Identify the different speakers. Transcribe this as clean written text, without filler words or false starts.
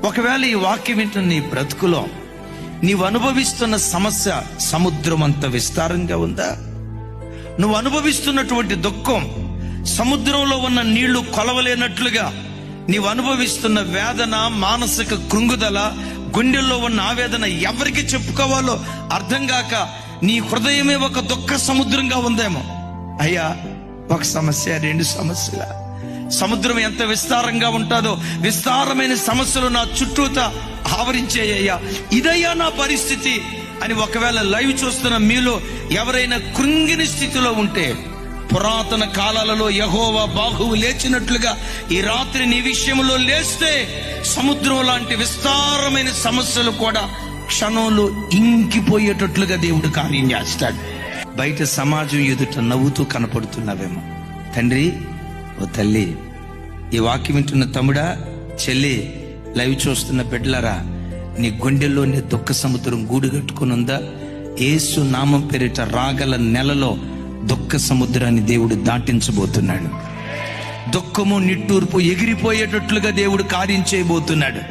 Speaker 1: ఒకవేళ ఈ వాక్యం వింటున్న నీ బ్రతుకులో నీవు అనుభవిస్తున్న సమస్య సముద్రం అంత విస్తారంగా ఉందా? నువ్వు అనుభవిస్తున్నటువంటి దుఃఖం సముద్రంలో ఉన్న నీళ్లు కొలవలేనట్లుగా నీవు అనుభవిస్తున్న వేదన, మానసిక కృంగుదల, గుండెల్లో ఉన్న ఆవేదన ఎవరికి చెప్పుకోవాలో అర్థం కాక నీ హృదయమే ఒక దుఃఖ సముద్రంగా ఉందేమో. అయ్యా, ఒక సమస్య, రెండు సమస్యల సముద్రం ఎంత విస్తారంగా ఉంటుందో విస్తారమైన సమస్యలు నా చుట్టూతా ఆవరించేయ్యా, ఇదయ్యా నా పరిస్థితి అని ఒకవేళ లైవ్ చూస్తున్న మీలో ఎవరైనా కృంగిని స్థితిలో ఉంటే, పురాతన కాలాలలో యెహోవా బాహువు లేచినట్లుగా ఈ రాత్రి నీ విషయంలో లేస్తే సముద్రం లాంటి విస్తారమైన సమస్యలు కూడా క్షణంలో ఇంకిపోయేటట్లుగా దేవుడు కార్యం చేస్తాడు. బయట సమాజం ఎదుట నవ్వుతూ కనపడుతున్నావేమో. తండ్రి, ఓ తల్లి, ఈ వాక్యం వింటున్న తమ్ముడా, చెల్లి, లైవ్ చూస్తున్న బిడ్డలారా, నీ గుండెల్లోని దుఃఖ సముద్రం గూడు కట్టుకుని ఉందా? యేసు నామం పేరిట రాగల నెలలో దుఃఖ సముద్రాన్ని దేవుడు దాటించబోతున్నాడు. దుఃఖము, నిట్టూర్పు ఎగిరిపోయేటట్లుగా దేవుడు కార్యం చేయబోతున్నాడు.